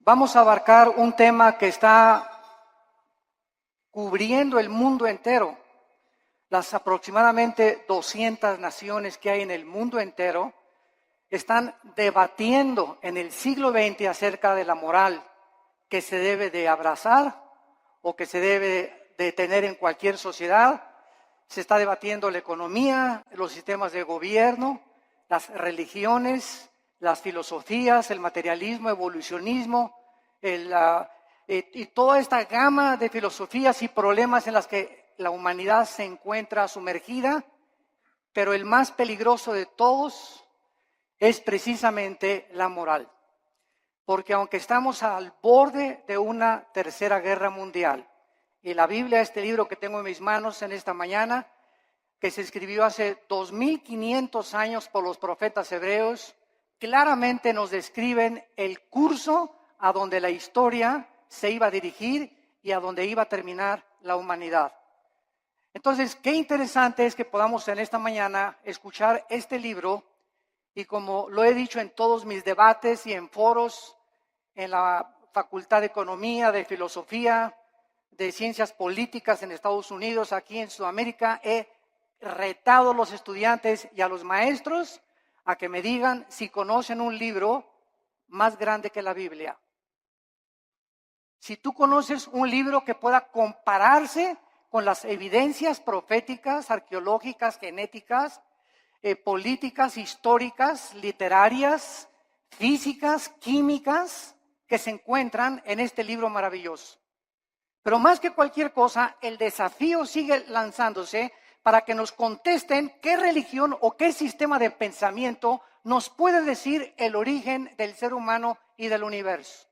Vamos a abarcar un tema que está cubriendo el mundo entero. Las aproximadamente 200 naciones que hay en el mundo entero están debatiendo en el siglo XX acerca de la moral que se debe de abrazar o que se debe de tener en cualquier sociedad. Se está debatiendo la economía, los sistemas de gobierno, las religiones, las filosofías, el materialismo, evolucionismo, y toda esta gama de filosofías y problemas en las que la humanidad se encuentra sumergida, pero el más peligroso de todos es precisamente la moral. Porque aunque estamos al borde de una tercera guerra mundial, y la Biblia, este libro que tengo en mis manos en esta mañana, que se escribió hace 2500 años por los profetas hebreos, claramente nos describen el curso a donde la historia se iba a dirigir y a donde iba a terminar la humanidad. Entonces, qué interesante es que podamos en esta mañana escuchar este libro, y como lo he dicho en todos mis debates y en foros, en la Facultad de Economía, de Filosofía, de Ciencias Políticas en Estados Unidos, aquí en Sudamérica, he retado a los estudiantes y a los maestros a que me digan si conocen un libro más grande que la Biblia. Si tú conoces un libro que pueda compararse con las evidencias proféticas, arqueológicas, genéticas, políticas, históricas, literarias, físicas, químicas, que se encuentran en este libro maravilloso. Pero más que cualquier cosa, el desafío sigue lanzándose para que nos contesten qué religión o qué sistema de pensamiento nos puede decir el origen del ser humano y del universo.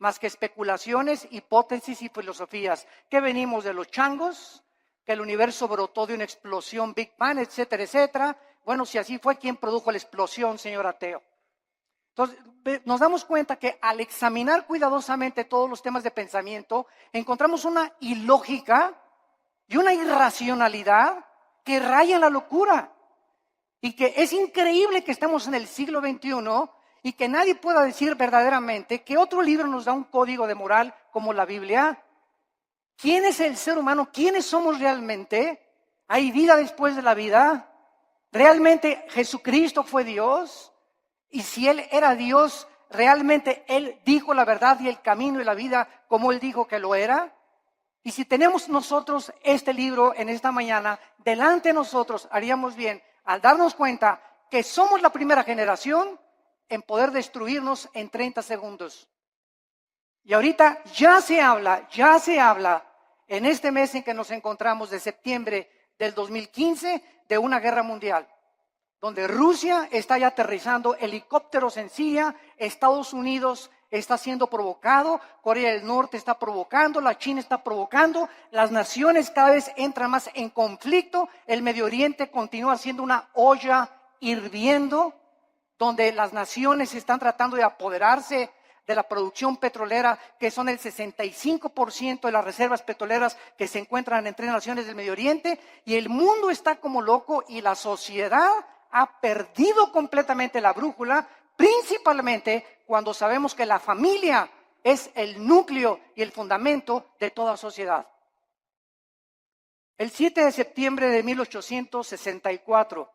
Más que especulaciones, hipótesis y filosofías, que venimos de los changos, que el universo brotó de una explosión Big Bang, etcétera, etcétera. Bueno, si así fue, ¿quién produjo la explosión, señor ateo? Entonces, nos damos cuenta que al examinar cuidadosamente todos los temas de pensamiento, encontramos una ilógica y una irracionalidad que raya en la locura. Y que es increíble que estemos en el siglo XXI y que nadie pueda decir verdaderamente que otro libro nos da un código de moral como la Biblia. ¿Quién es el ser humano? ¿Quiénes somos realmente? ¿Hay vida después de la vida? ¿Realmente Jesucristo fue Dios? Y si Él era Dios, ¿realmente Él dijo la verdad y el camino y la vida como Él dijo que lo era? Y si tenemos nosotros este libro en esta mañana, delante de nosotros haríamos bien al darnos cuenta que somos la primera generación en poder destruirnos en 30 segundos. Y ahorita ya se habla en este mes en que nos encontramos de septiembre del 2015 de una guerra mundial, donde Rusia está ya aterrizando helicópteros en Siria, Estados Unidos está siendo provocado, Corea del Norte está provocando, la China está provocando, las naciones cada vez entran más en conflicto, el Medio Oriente continúa siendo una olla hirviendo, donde las naciones están tratando de apoderarse de la producción petrolera, que son el 65% de las reservas petroleras que se encuentran en 3 naciones del Medio Oriente, y el mundo está como loco y la sociedad ha perdido completamente la brújula, principalmente cuando sabemos que la familia es el núcleo y el fundamento de toda sociedad. El 7 de septiembre de 1864,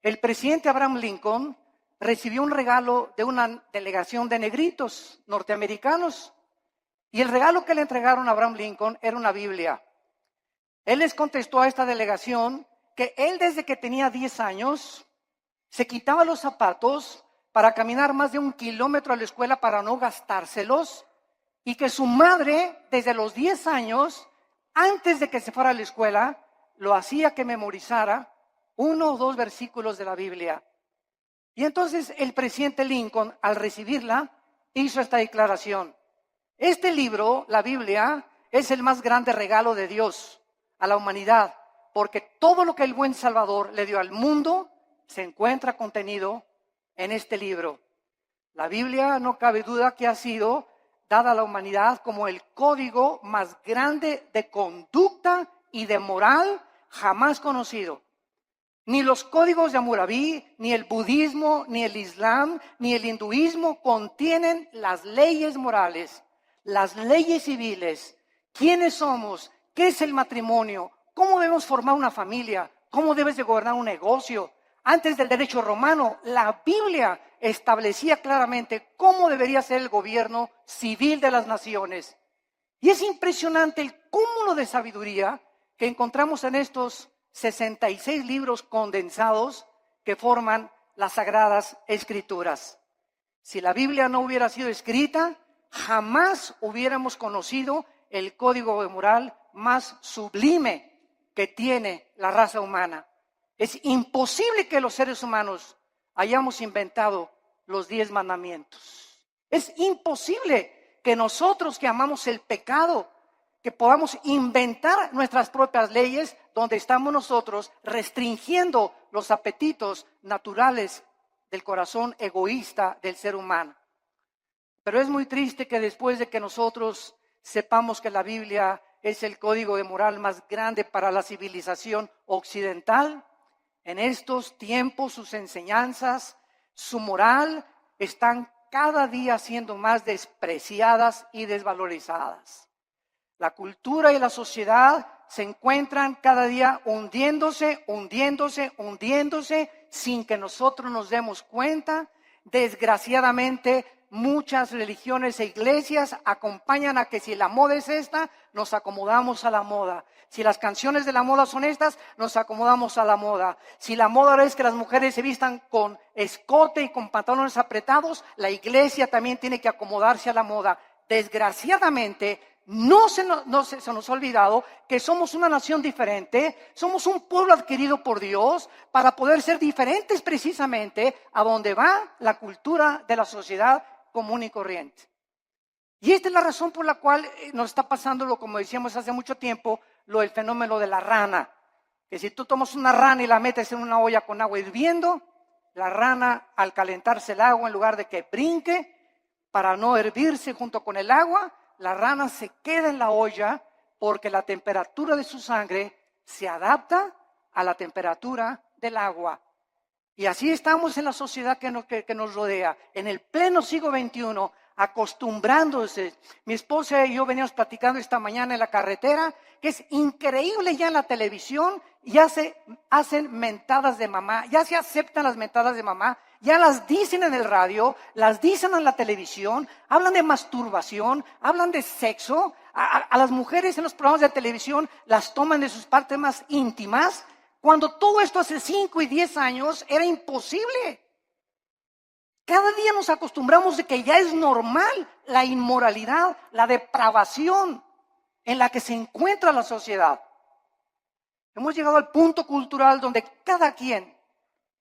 el presidente Abraham Lincoln recibió un regalo de una delegación de negritos norteamericanos. Y el regalo que le entregaron a Abraham Lincoln era una Biblia. Él les contestó a esta delegación que él desde que tenía 10 años se quitaba los zapatos para caminar más de 1 kilómetro a la escuela para no gastárselos, y que su madre desde los 10 años, antes de que se fuera a la escuela, lo hacía que memorizara 1 o 2 versículos de la Biblia. Y entonces el presidente Lincoln, al recibirla, hizo esta declaración: este libro, la Biblia, es el más grande regalo de Dios a la humanidad, porque todo lo que el buen Salvador le dio al mundo se encuentra contenido en este libro. La Biblia, no cabe duda que ha sido dada a la humanidad como el código más grande de conducta y de moral jamás conocido. Ni los códigos de Hammurabi, ni el budismo, ni el islam, ni el hinduismo contienen las leyes morales, las leyes civiles. ¿Quiénes somos? ¿Qué es el matrimonio? ¿Cómo debemos formar una familia? ¿Cómo debes de gobernar un negocio? Antes del derecho romano, la Biblia establecía claramente cómo debería ser el gobierno civil de las naciones. Y es impresionante el cúmulo de sabiduría que encontramos en estos 66 libros condensados que forman las Sagradas Escrituras. Si la Biblia no hubiera sido escrita, jamás hubiéramos conocido el código moral más sublime que tiene la raza humana. Es imposible que los seres humanos hayamos inventado los 10 mandamientos. Es imposible que nosotros que amamos el pecado, que podamos inventar nuestras propias leyes donde estamos nosotros restringiendo los apetitos naturales del corazón egoísta del ser humano. Pero es muy triste que después de que nosotros sepamos que la Biblia es el código de moral más grande para la civilización occidental, en estos tiempos sus enseñanzas, su moral están cada día siendo más despreciadas y desvalorizadas. La cultura y la sociedad se encuentran cada día hundiéndose sin que nosotros nos demos cuenta. Desgraciadamente, muchas religiones e iglesias acompañan a que si la moda es esta, nos acomodamos a la moda. Si las canciones de la moda son estas, nos acomodamos a la moda. Si la moda es que las mujeres se vistan con escote y con pantalones apretados, la iglesia también tiene que acomodarse a la moda. Desgraciadamente, no se nos ha olvidado que somos una nación diferente, somos un pueblo adquirido por Dios para poder ser diferentes precisamente a donde va la cultura de la sociedad común y corriente. Y esta es la razón por la cual nos está pasando, como decíamos hace mucho tiempo, el fenómeno de la rana. Que si tú tomas una rana y la metes en una olla con agua hirviendo, la rana al calentarse el agua, en lugar de que brinque para no hervirse junto con el agua, la rana se queda en la olla porque la temperatura de su sangre se adapta a la temperatura del agua. Y así estamos en la sociedad que nos rodea, en el pleno siglo XXI, acostumbrándose. Mi esposa y yo veníamos platicando esta mañana en la carretera, que es increíble ya en la televisión, ya se hacen mentadas de mamá, ya se aceptan las mentadas de mamá, ya las dicen en el radio, las dicen en la televisión, hablan de masturbación, hablan de sexo, a las mujeres en los programas de televisión las toman de sus partes más íntimas, cuando todo esto hace 5 y 10 años era imposible. Cada día nos acostumbramos de que ya es normal la inmoralidad, la depravación en la que se encuentra la sociedad. Hemos llegado al punto cultural donde cada quien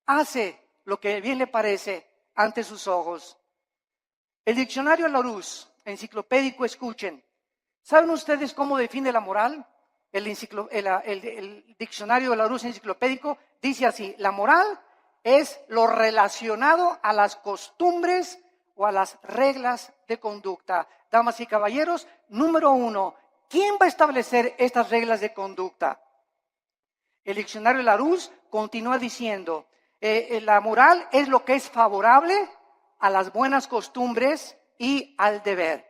hace lo que bien le parece ante sus ojos. El diccionario Larousse, enciclopédico, escuchen. ¿Saben ustedes cómo define la moral? El diccionario de Larousse enciclopédico dice así: la moral es lo relacionado a las costumbres o a las reglas de conducta. Damas y caballeros, número 1, ¿quién va a establecer estas reglas de conducta? El diccionario Larousse continúa diciendo, la moral es lo que es favorable a las buenas costumbres y al deber.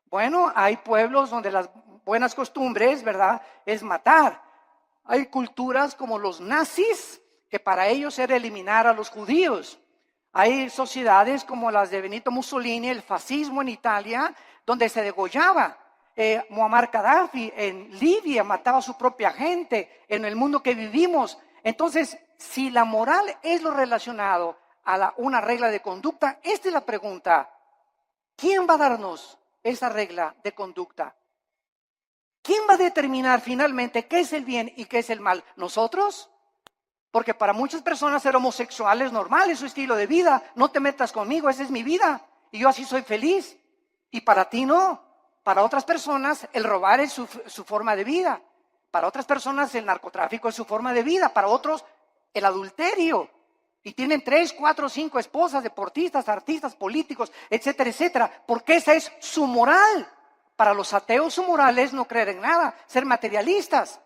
Bueno, hay pueblos donde las buenas costumbres, ¿verdad?, es matar. Hay culturas como los nazis, que para ellos era eliminar a los judíos. Hay sociedades como las de Benito Mussolini, el fascismo en Italia, donde se degollaba. Muammar Gaddafi en Libia mataba a su propia gente. En el mundo que vivimos. Entonces, si la moral es lo relacionado a una regla de conducta, esta es la pregunta: ¿quién va a darnos esa regla de conducta? ¿Quién va a determinar finalmente qué es el bien y qué es el mal? ¿Nosotros? Porque para muchas personas ser homosexual es normal, es su estilo de vida. No te metas conmigo, esa es mi vida y yo así soy feliz. Y para ti no. Para otras personas el robar es su forma de vida. Para otras personas el narcotráfico es su forma de vida. Para otros el adulterio. Y tienen 3, 4, 5 esposas, deportistas, artistas, políticos, etcétera, etcétera. Porque esa es su moral. Para los ateos su moral es no creer en nada, ser materialistas.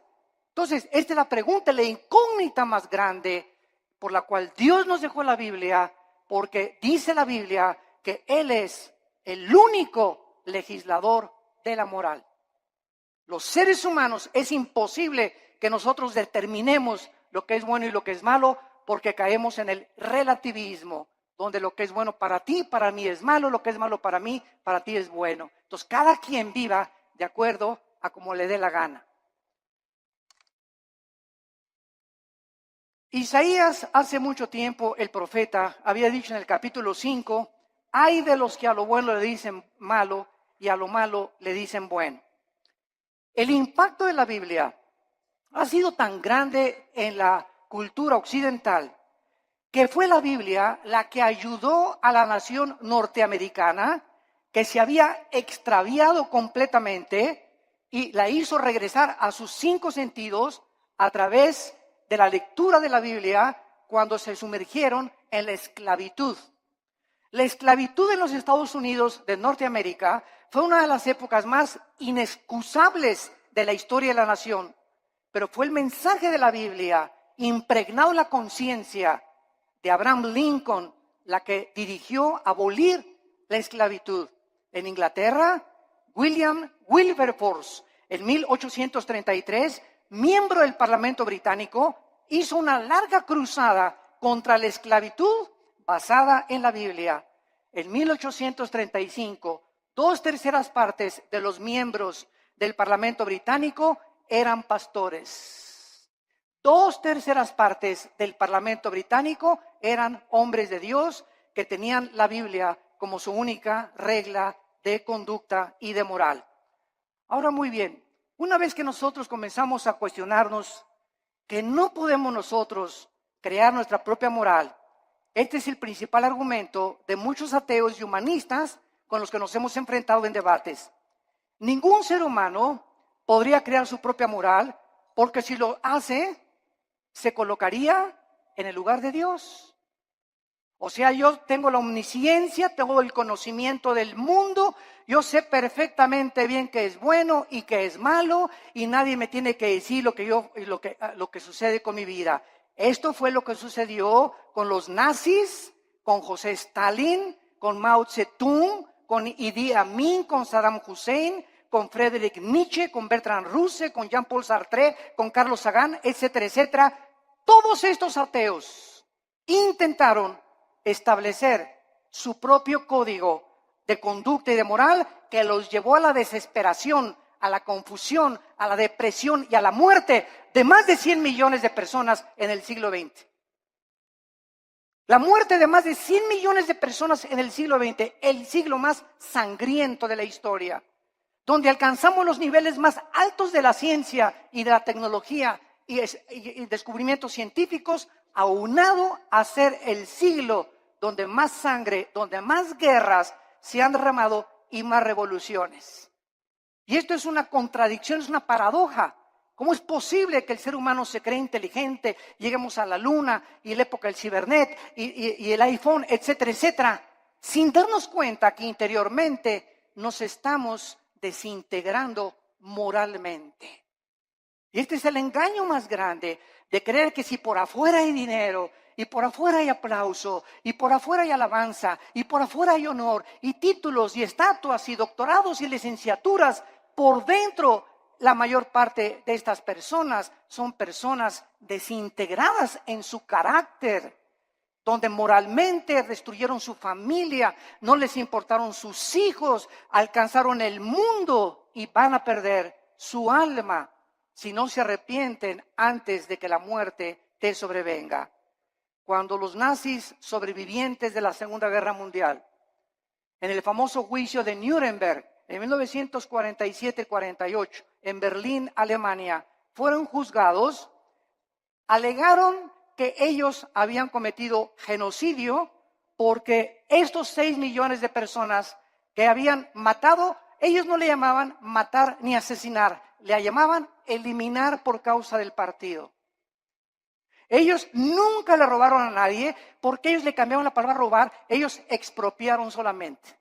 Entonces, esta es la pregunta, la incógnita más grande por la cual Dios nos dejó la Biblia, porque dice la Biblia que Él es el único legislador de la moral. Los seres humanos es imposible que nosotros determinemos lo que es bueno y lo que es malo, porque caemos en el relativismo, donde lo que es bueno para ti, para mí es malo, lo que es malo para mí, para ti es bueno. Entonces, cada quien viva de acuerdo a como le dé la gana. Isaías, hace mucho tiempo, el profeta, había dicho en el capítulo 5, hay de los que a lo bueno le dicen malo y a lo malo le dicen bueno. El impacto de la Biblia ha sido tan grande en la cultura occidental que fue la Biblia la que ayudó a la nación norteamericana, que se había extraviado completamente, y la hizo regresar a sus 5 sentidos a través de la lectura de la Biblia cuando se sumergieron en la esclavitud. La esclavitud en los Estados Unidos de Norteamérica fue una de las épocas más inexcusables de la historia de la nación, pero fue el mensaje de la Biblia impregnado en la conciencia de Abraham Lincoln la que dirigió abolir la esclavitud. En Inglaterra, William Wilberforce, en 1833, miembro del Parlamento británico, hizo una larga cruzada contra la esclavitud basada en la Biblia. En 1835, 2/3 partes de los miembros del Parlamento británico eran pastores. 2/3 partes del Parlamento británico eran hombres de Dios que tenían la Biblia como su única regla de conducta y de moral. Ahora, muy bien, una vez que nosotros comenzamos a cuestionarnos que no podemos nosotros crear nuestra propia moral, este es el principal argumento de muchos ateos y humanistas con los que nos hemos enfrentado en debates. Ningún ser humano podría crear su propia moral, porque si lo hace, se colocaría en el lugar de Dios. O sea, yo tengo la omnisciencia, tengo el conocimiento del mundo, yo sé perfectamente bien qué es bueno y qué es malo, y nadie me tiene que decir lo que sucede con mi vida. Esto fue lo que sucedió con los nazis, con José Stalin, con Mao Zedong, con Idi Amin, con Saddam Hussein, con Friedrich Nietzsche, con Bertrand Russell, con Jean-Paul Sartre, con Carlos Sagan, etcétera, etcétera. Todos estos ateos intentaron establecer su propio código de conducta y de moral que los llevó a la desesperación, a la confusión, a la depresión y a la muerte de más de 100 millones de personas en el siglo XX. La muerte de más de 100 millones de personas en el siglo XX, el siglo más sangriento de la historia, donde alcanzamos los niveles más altos de la ciencia y de la tecnología y descubrimientos científicos, aunado a ser el siglo donde más sangre, donde más guerras se han derramado y más revoluciones. Y esto es una contradicción, es una paradoja. ¿Cómo es posible que el ser humano se cree inteligente, lleguemos a la luna y la época del cibernet y el iPhone, etcétera, etcétera, sin darnos cuenta que interiormente nos estamos desintegrando moralmente? Y este es el engaño más grande, de creer que si por afuera hay dinero, y por afuera hay aplauso, y por afuera hay alabanza, y por afuera hay honor, y títulos, y estatuas, y doctorados, y licenciaturas, por dentro la mayor parte de estas personas son personas desintegradas en su carácter, donde moralmente destruyeron su familia, no les importaron sus hijos, alcanzaron el mundo y van a perder su alma si no se arrepienten antes de que la muerte te sobrevenga. Cuando los nazis sobrevivientes de la Segunda Guerra Mundial, en el famoso juicio de Nuremberg, en 1947-48, en Berlín, Alemania, fueron juzgados, alegaron que ellos habían cometido genocidio porque estos 6 millones de personas que habían matado, ellos no le llamaban matar ni asesinar, le llamaban eliminar por causa del partido. Ellos nunca le robaron a nadie porque ellos le cambiaron la palabra robar, ellos expropiaron solamente.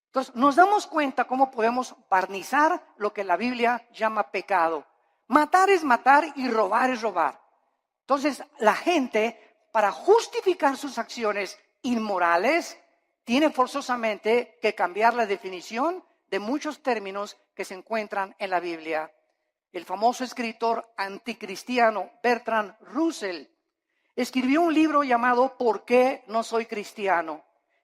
Entonces, nos damos cuenta cómo podemos barnizar lo que la Biblia llama pecado. Matar es matar y robar es robar. Entonces, la gente para justificar sus acciones inmorales, tiene forzosamente que cambiar la definición de muchos términos que se encuentran en la Biblia. El famoso escritor anticristiano Bertrand Russell escribió un libro llamado ¿Por qué no soy cristiano?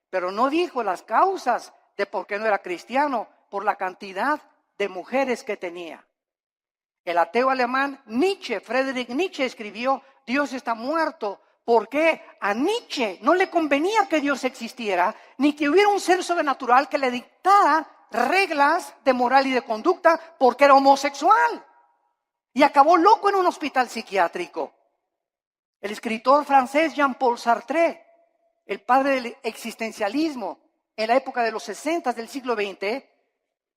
Pero no dijo las causas de por qué no era cristiano, por la cantidad de mujeres que tenía. El ateo alemán Friedrich Nietzsche escribió Dios está muerto, porque a Nietzsche no le convenía que Dios existiera, ni que hubiera un ser sobrenatural que le dictara reglas de moral y de conducta, porque era homosexual. Y acabó loco en un hospital psiquiátrico. El escritor francés Jean-Paul Sartre, el padre del existencialismo, en la época de los 60 del siglo XX,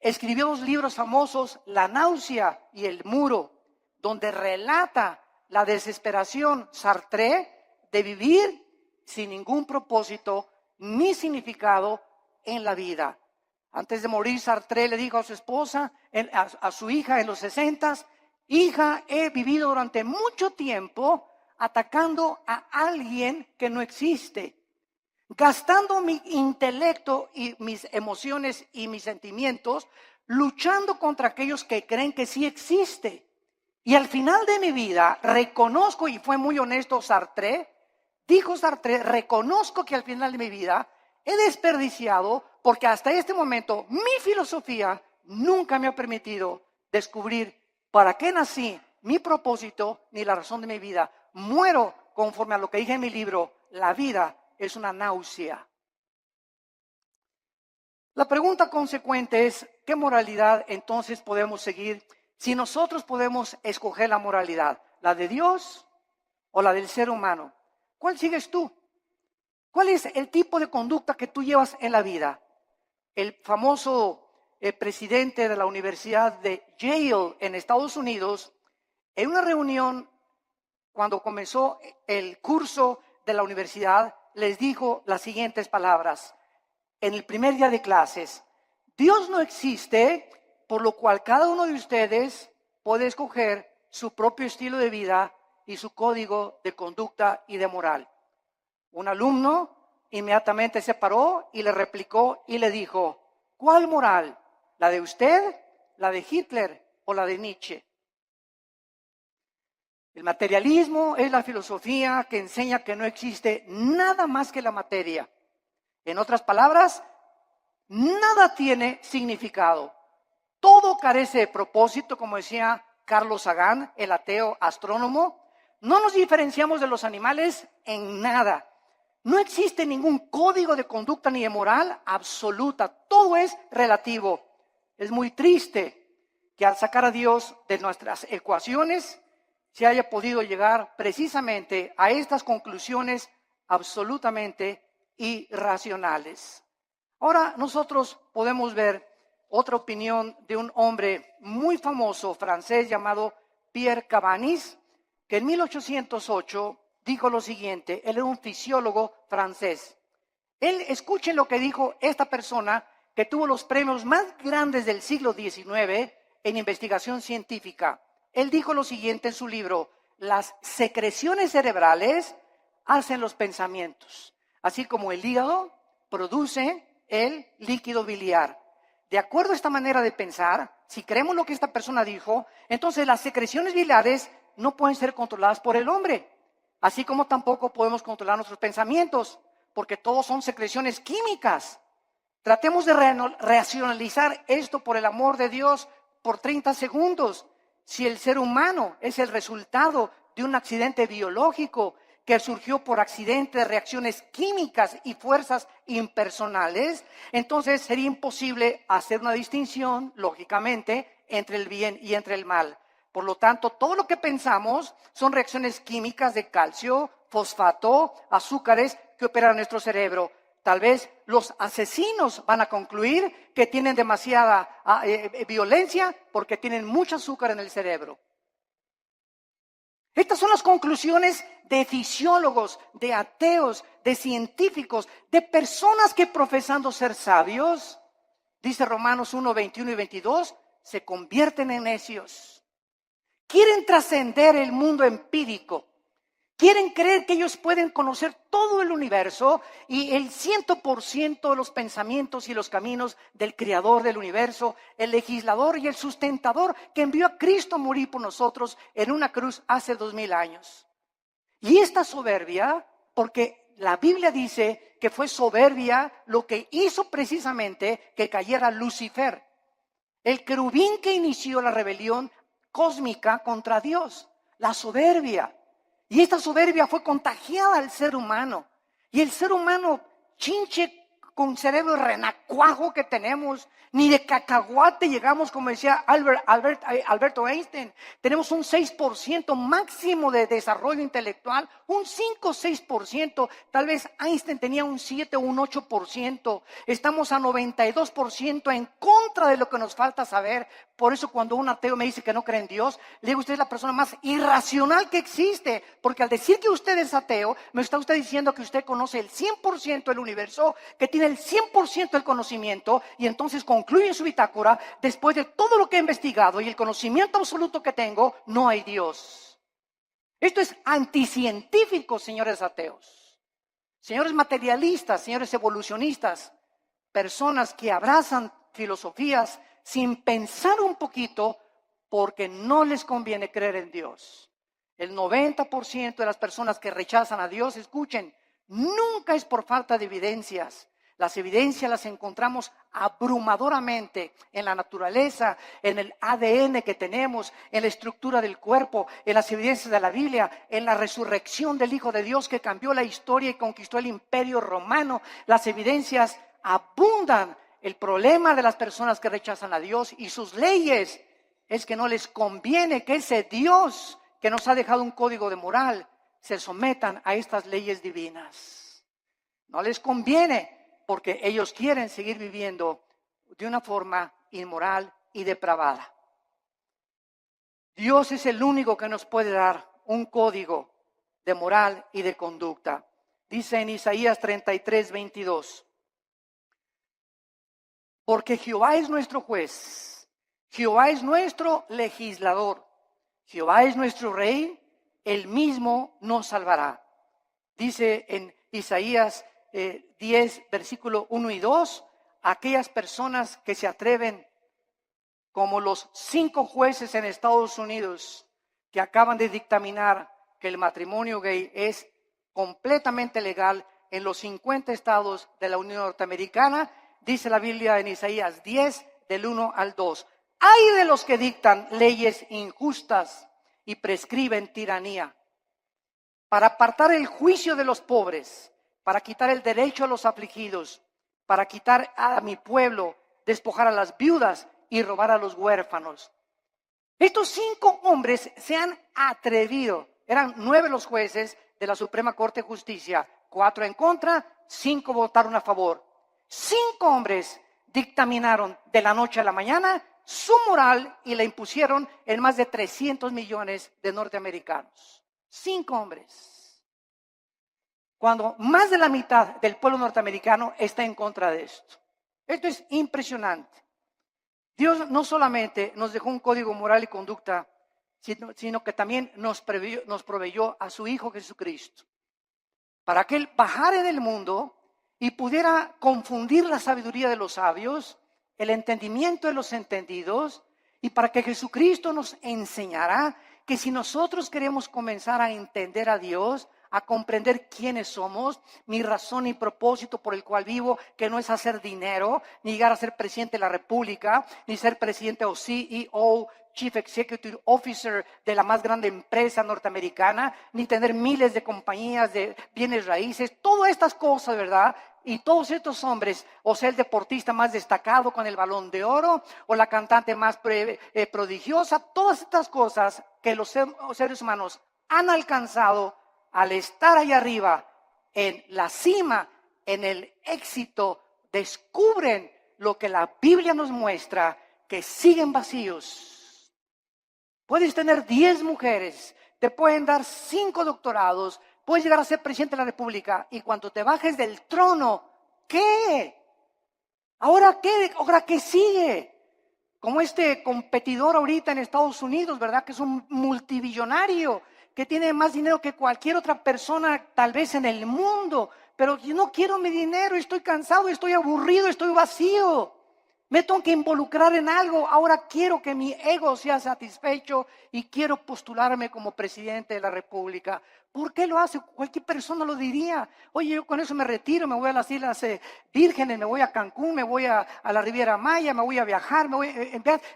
escribió 2 libros famosos, La náusea y El muro, donde relata la desesperación Sartre de vivir sin ningún propósito ni significado en la vida. Antes de morir, Sartre le dijo a su esposa, a su hija en los 60, hija, he vivido durante mucho tiempo atacando a alguien que no existe, gastando mi intelecto y mis emociones y mis sentimientos, luchando contra aquellos que creen que sí existe. Y al final de mi vida reconozco, y fue muy honesto Sartre, dijo Sartre, reconozco que al final de mi vida he desperdiciado porque hasta este momento mi filosofía nunca me ha permitido descubrir para qué nací, mi propósito ni la razón de mi vida. Muero conforme a lo que dije en mi libro, la vida es una náusea. La pregunta consecuente es, ¿qué moralidad entonces podemos seguir si nosotros podemos escoger la moralidad? ¿La de Dios o la del ser humano? ¿Cuál sigues tú? ¿Cuál es el tipo de conducta que tú llevas en la vida? El famoso presidente de la Universidad de Yale en Estados Unidos, en una reunión cuando comenzó el curso de la universidad, les dijo las siguientes palabras. En el primer día de clases, Dios no existe, por lo cual cada uno de ustedes puede escoger su propio estilo de vida y su código de conducta y de moral. Un alumno inmediatamente se paró y le replicó y le dijo, ¿cuál moral? ¿La de usted, la de Hitler o la de Nietzsche? El materialismo es la filosofía que enseña que no existe nada más que la materia. En otras palabras, nada tiene significado. Todo carece de propósito, como decía Carlos Sagan, el ateo astrónomo. No nos diferenciamos de los animales en nada. No existe ningún código de conducta ni de moral absoluta. Todo es relativo. Es muy triste que al sacar a Dios de nuestras ecuaciones se haya podido llegar precisamente a estas conclusiones absolutamente irracionales. Ahora nosotros podemos ver otra opinión de un hombre muy famoso francés llamado Pierre Cabanis, que en 1808 dijo lo siguiente. Él era un fisiólogo francés. Escuchen lo que dijo esta persona que tuvo los premios más grandes del siglo XIX en investigación científica. Él dijo lo siguiente en su libro: las secreciones cerebrales hacen los pensamientos, así como el hígado produce el líquido biliar. De acuerdo a esta manera de pensar, si creemos lo que esta persona dijo, entonces las secreciones biliares no pueden ser controladas por el hombre, así como tampoco podemos controlar nuestros pensamientos, porque todos son secreciones químicas. Tratemos de racionalizar esto, por el amor de Dios, por 30 segundos. Si el ser humano es el resultado de un accidente biológico que surgió por accidente de reacciones químicas y fuerzas impersonales, entonces sería imposible hacer una distinción, lógicamente, entre el bien y entre el mal. Por lo tanto, todo lo que pensamos son reacciones químicas de calcio, fosfato, azúcares que operan en nuestro cerebro. Tal vez los asesinos van a concluir que tienen demasiada violencia porque tienen mucho azúcar en el cerebro. Estas son las conclusiones de fisiólogos, de ateos, de científicos, de personas que profesando ser sabios, dice Romanos 1, 21 y 22, se convierten en necios. Quieren trascender el mundo empírico. Quieren creer que ellos pueden conocer todo el universo y el 100% de los pensamientos y los caminos del creador del universo, el legislador y el sustentador que envió a Cristo a morir por nosotros en una cruz hace 2000 años. Y esta soberbia, porque la Biblia dice que fue soberbia lo que hizo precisamente que cayera Lucifer, el querubín que inició la rebelión cósmica contra Dios, la soberbia. Y esta soberbia fue contagiada al ser humano. Y el ser humano, chinche con cerebro renacuajo que tenemos, ni de cacahuate llegamos, como decía Alberto Einstein. Tenemos un 6% máximo de desarrollo intelectual, un 5 o 6%. Tal vez Einstein tenía un 7 o un 8%. Estamos a 92% en contra de lo que nos falta saber. Por eso cuando un ateo me dice que no cree en Dios, le digo, usted es la persona más irracional que existe. Porque al decir que usted es ateo, me está usted diciendo que usted conoce el 100% del universo, que tiene el 100% del conocimiento, y entonces concluye en su bitácora, después de todo lo que he investigado y el conocimiento absoluto que tengo, no hay Dios. Esto es anticientífico, señores ateos, señores materialistas, señores evolucionistas, personas que abrazan filosofías sin pensar un poquito porque no les conviene creer en Dios. El 90% de las personas que rechazan a Dios, escuchen, nunca es por falta de evidencias. Las evidencias las encontramos abrumadoramente en la naturaleza, en el ADN que tenemos, en la estructura del cuerpo, en las evidencias de la Biblia, en la resurrección del Hijo de Dios que cambió la historia y conquistó el imperio romano. Las evidencias abundan. El problema de las personas que rechazan a Dios y sus leyes es que no les conviene que ese Dios que nos ha dejado un código de moral se sometan a estas leyes divinas. No les conviene porque ellos quieren seguir viviendo de una forma inmoral y depravada. Dios es el único que nos puede dar un código de moral y de conducta. Dice en Isaías 33:22. Porque Jehová es nuestro juez, Jehová es nuestro legislador, Jehová es nuestro rey, él mismo nos salvará. Dice en Isaías 10, versículo 1 y 2, aquellas personas que se atreven, como los 5 jueces en Estados Unidos que acaban de dictaminar que el matrimonio gay es completamente legal en los 50 estados de la Unión Norteamericana. Dice la Biblia en Isaías 10, del 1 al 2. Ay de los que dictan leyes injustas y prescriben tiranía, para apartar el juicio de los pobres, para quitar el derecho a los afligidos, para quitar a mi pueblo, despojar a las viudas y robar a los huérfanos. Estos 5 hombres se han atrevido. Eran 9 los jueces de la Suprema Corte de Justicia, 4 en contra, 5 votaron a favor. 5 hombres dictaminaron de la noche a la mañana su moral y la impusieron en más de 300 millones de norteamericanos. 5 hombres. Cuando más de la mitad del pueblo norteamericano está en contra de esto. Esto es impresionante. Dios no solamente nos dejó un código moral y conducta, sino que también nos proveyó a su Hijo Jesucristo, para que Él bajara en el mundo y pudiera confundir la sabiduría de los sabios, el entendimiento de los entendidos, y para que Jesucristo nos enseñara que si nosotros queremos comenzar a entender a Dios, a comprender quiénes somos, mi razón y propósito por el cual vivo, que no es hacer dinero, ni llegar a ser presidente de la República, ni ser presidente o CEO, Chief Executive Officer de la más grande empresa norteamericana, ni tener miles de compañías de bienes raíces, todas estas cosas, ¿verdad? Y todos estos hombres, o sea, el deportista más destacado con el Balón de Oro, o la cantante más prodigiosa, todas estas cosas que los seres humanos han alcanzado al estar ahí arriba, en la cima, en el éxito, descubren lo que la Biblia nos muestra, que siguen vacíos. Puedes tener 10 mujeres, te pueden dar 5 doctorados, puedes llegar a ser presidente de la República, y cuando te bajes del trono, ¿qué? ¿Ahora qué? ¿Ahora qué sigue? Como este competidor ahorita en Estados Unidos, ¿verdad? Que es un multibillonario, que tiene más dinero que cualquier otra persona tal vez en el mundo, pero yo no quiero mi dinero, estoy cansado, estoy aburrido, estoy vacío. Me tengo que involucrar en algo. Ahora quiero que mi ego sea satisfecho y quiero postularme como presidente de la República. ¿Por qué lo hace? Cualquier persona lo diría. Oye, yo con eso me retiro, me voy a las Islas Vírgenes, me voy a Cancún, me voy a la Riviera Maya, me voy a viajar,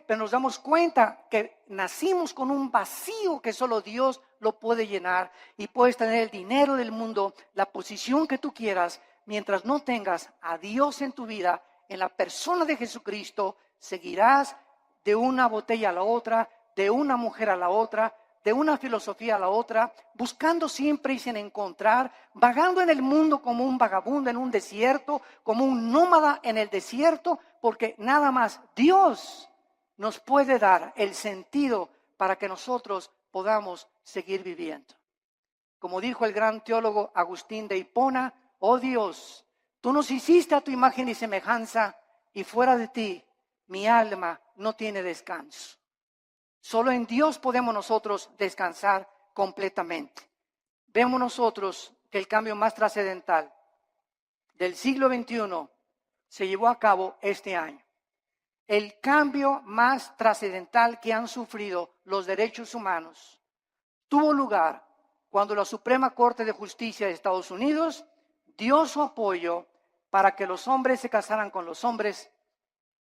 pero nos damos cuenta que nacimos con un vacío que solo Dios lo puede llenar. Y puedes tener el dinero del mundo, la posición que tú quieras, mientras no tengas a Dios en tu vida. En la persona de Jesucristo seguirás de una botella a la otra, de una mujer a la otra, de una filosofía a la otra, buscando siempre y sin encontrar, vagando en el mundo como un vagabundo en un desierto, como un nómada en el desierto, porque nada más Dios nos puede dar el sentido para que nosotros podamos seguir viviendo. Como dijo el gran teólogo Agustín de Hipona, oh Dios, tú nos hiciste a tu imagen y semejanza, y fuera de ti, mi alma no tiene descanso. Solo en Dios podemos nosotros descansar completamente. Vemos nosotros que el cambio más trascendental del siglo XXI se llevó a cabo este año. El cambio más trascendental que han sufrido los derechos humanos tuvo lugar cuando la Suprema Corte de Justicia de Estados Unidos dio su apoyo para que los hombres se casaran con los hombres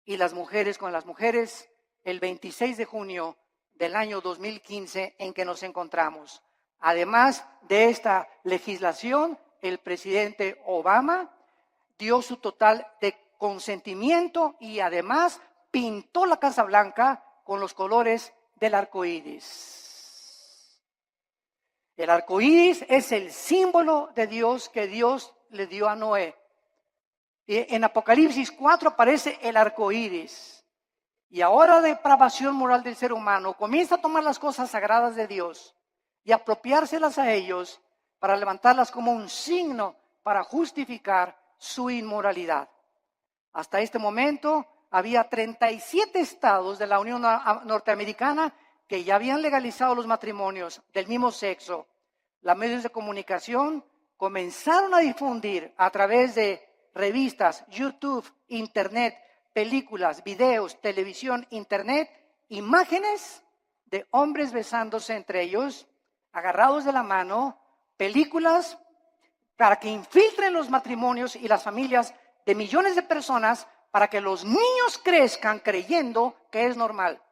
y las mujeres con las mujeres el 26 de junio del año 2015 en que nos encontramos. Además de esta legislación, el presidente Obama dio su total de consentimiento y además pintó la Casa Blanca con los colores del arco iris. El arco iris es el símbolo de Dios que Dios le dio a Noé. Y en Apocalipsis 4 aparece el arco iris. Y ahora la depravación moral del ser humano comienza a tomar las cosas sagradas de Dios y apropiárselas a ellos para levantarlas como un signo para justificar su inmoralidad. Hasta este momento había 37 estados de la Unión Norteamericana que ya habían legalizado los matrimonios del mismo sexo. Los medios de comunicación comenzaron a difundir a través de revistas, YouTube, Internet, películas, videos, televisión, Internet, imágenes de hombres besándose entre ellos, agarrados de la mano, películas para que infiltren los matrimonios y las familias de millones de personas para que los niños crezcan creyendo que es normal.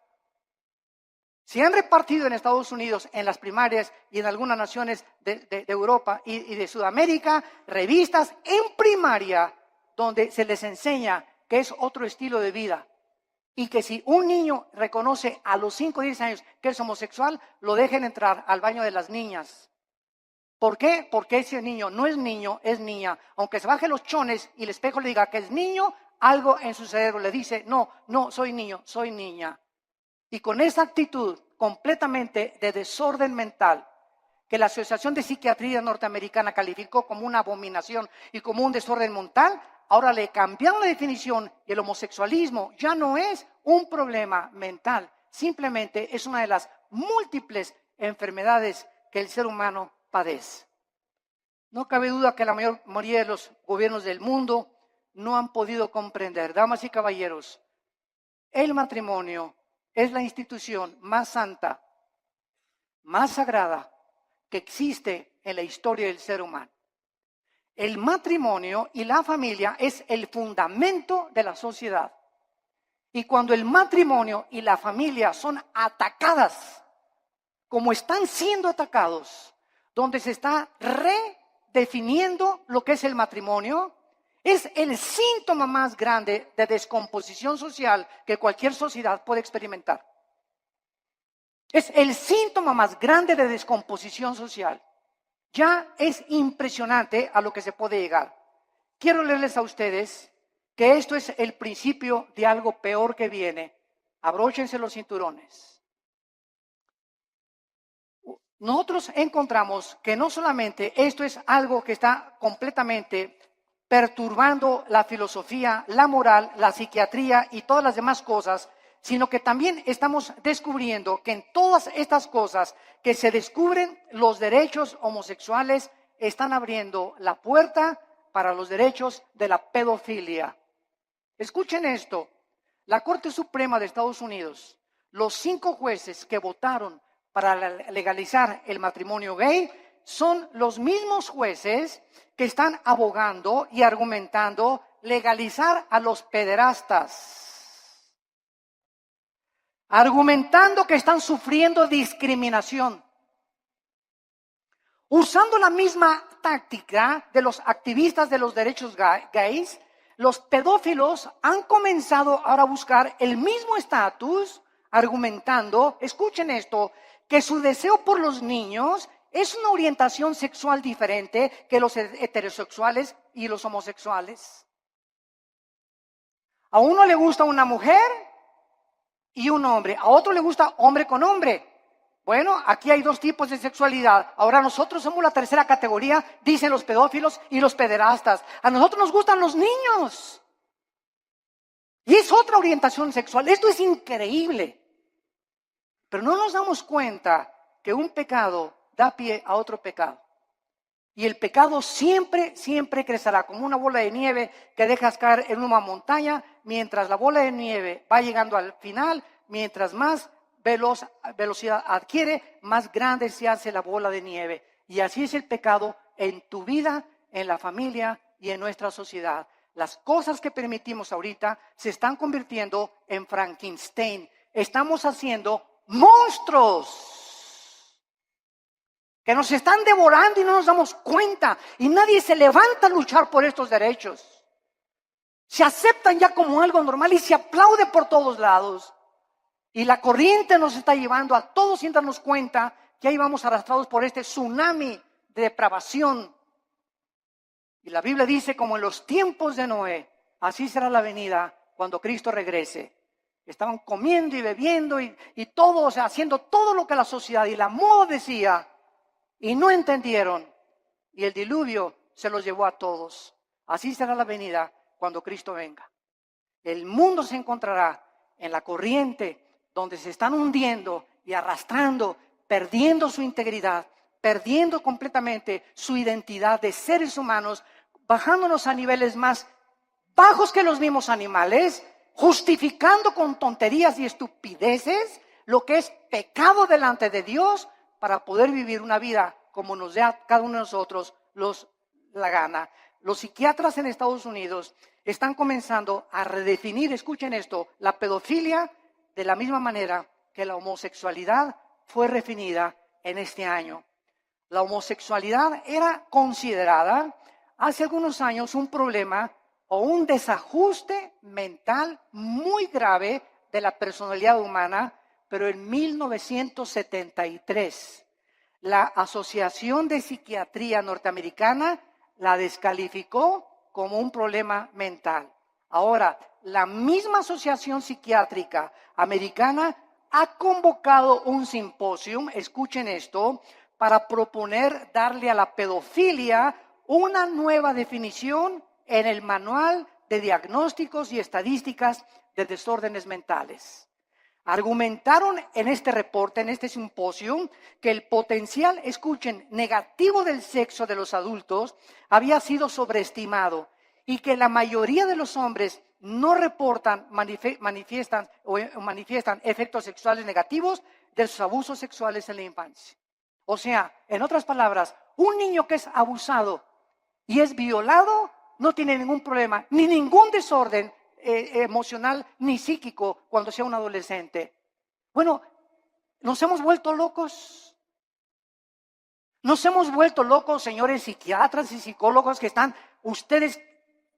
Se han repartido en Estados Unidos, en las primarias y en algunas naciones de Europa y de Sudamérica, revistas en primaria donde se les enseña que es otro estilo de vida y que si un niño reconoce a los 5 o 10 años que es homosexual, lo dejen entrar al baño de las niñas. ¿Por qué? Porque ese niño no es niño, es niña. Aunque se baje los chones y el espejo le diga que es niño, algo en su cerebro le dice, no, soy niño, soy niña. Y con esa actitud completamente de desorden mental, que la Asociación de Psiquiatría Norteamericana calificó como una abominación y como un desorden mental, ahora le cambiaron la definición y el homosexualismo ya no es un problema mental, simplemente es una de las múltiples enfermedades que el ser humano padece. No cabe duda que la mayoría de los gobiernos del mundo no han podido comprender, damas y caballeros, el matrimonio es la institución más santa, más sagrada que existe en la historia del ser humano. El matrimonio y la familia es el fundamento de la sociedad. Y cuando el matrimonio y la familia son atacadas, como están siendo atacados, donde se está redefiniendo lo que es el matrimonio, es el síntoma más grande de descomposición social que cualquier sociedad puede experimentar. Es el síntoma más grande de descomposición social. Ya es impresionante a lo que se puede llegar. Quiero leerles a ustedes que esto es el principio de algo peor que viene. Abróchense los cinturones. Nosotros encontramos que no solamente esto es algo que está completamente perturbando la filosofía, la moral, la psiquiatría y todas las demás cosas, sino que también estamos descubriendo que en todas estas cosas que se descubren, los derechos homosexuales están abriendo la puerta para los derechos de la pedofilia. Escuchen esto, la Corte Suprema de Estados Unidos, los 5 jueces que votaron para legalizar el matrimonio gay, son los mismos jueces que están abogando y argumentando legalizar a los pederastas. Argumentando que están sufriendo discriminación. Usando la misma táctica de los activistas de los derechos gays, los pedófilos han comenzado ahora a buscar el mismo estatus, argumentando, escuchen esto, que su deseo por los niños es una orientación sexual diferente que los heterosexuales y los homosexuales. A uno le gusta una mujer y un hombre, a otro le gusta hombre con hombre. Bueno, aquí hay 2 tipos de sexualidad. Ahora nosotros somos la tercera categoría, dicen los pedófilos y los pederastas. A nosotros nos gustan los niños. Y es otra orientación sexual. Esto es increíble. Pero no nos damos cuenta que un pecado da pie a otro pecado. Y el pecado siempre, siempre crecerá como una bola de nieve que dejas caer en una montaña, mientras la bola de nieve va llegando al final, mientras más velocidad adquiere, más grande se hace la bola de nieve. Y así es el pecado en tu vida, en la familia y en nuestra sociedad. Las cosas que permitimos ahorita se están convirtiendo en Frankenstein. Estamos haciendo monstruos que nos están devorando y no nos damos cuenta. Y nadie se levanta a luchar por estos derechos. Se aceptan ya como algo normal y se aplaude por todos lados. Y la corriente nos está llevando a todos sin darnos cuenta que ahí vamos arrastrados por este tsunami de depravación. Y la Biblia dice, como en los tiempos de Noé, así será la venida cuando Cristo regrese. Estaban comiendo y bebiendo y todo, o sea, haciendo todo lo que la sociedad y la moda decía. Y no entendieron. Y el diluvio se los llevó a todos. Así será la venida cuando Cristo venga. El mundo se encontrará en la corriente donde se están hundiendo y arrastrando, perdiendo su integridad, perdiendo completamente su identidad de seres humanos, bajándonos a niveles más bajos que los mismos animales, justificando con tonterías y estupideces lo que es pecado delante de Dios, para poder vivir una vida como nos dé a cada uno de nosotros la gana. Los psiquiatras en Estados Unidos están comenzando a redefinir, escuchen esto, la pedofilia de la misma manera que la homosexualidad fue redefinida en este año. La homosexualidad era considerada hace algunos años un problema o un desajuste mental muy grave de la personalidad humana, pero en 1973, la Asociación de Psiquiatría Norteamericana la descalificó como un problema mental. Ahora, la misma Asociación Psiquiátrica Americana ha convocado un simposio, escuchen esto, para proponer darle a la pedofilia una nueva definición en el Manual de Diagnósticos y Estadísticas de Desórdenes Mentales. Argumentaron en este reporte, en este simposio, que el potencial, escuchen, negativo del sexo de los adultos había sido sobreestimado y que la mayoría de los hombres no reportan, manifiestan efectos sexuales negativos de sus abusos sexuales en la infancia. O sea, en otras palabras, un niño que es abusado y es violado no tiene ningún problema, ni ningún desorden emocional ni psíquico cuando sea un adolescente. Bueno, nos hemos vuelto locos. Nos hemos vuelto locos, señores psiquiatras y psicólogos que están, ustedes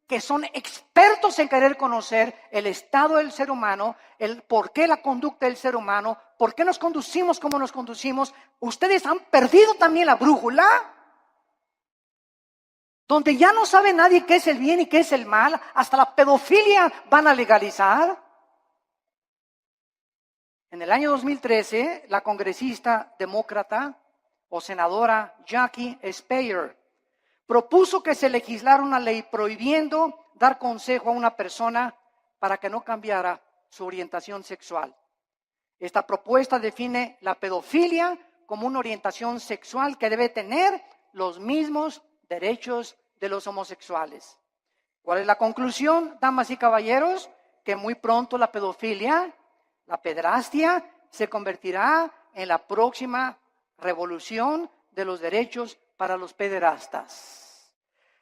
que son expertos en querer conocer el estado del ser humano, el por qué la conducta del ser humano, por qué nos conducimos como nos conducimos. Ustedes han perdido también la brújula, donde ya no sabe nadie qué es el bien y qué es el mal, hasta la pedofilia van a legalizar. En el año 2013, la congresista demócrata o senadora Jackie Speier propuso que se legislara una ley prohibiendo dar consejo a una persona para que no cambiara su orientación sexual. Esta propuesta define la pedofilia como una orientación sexual que debe tener los mismos derechos de los homosexuales. ¿Cuál es la conclusión, damas y caballeros? Que muy pronto la pedofilia, la pederastia, se convertirá en la próxima revolución de los derechos para los pederastas.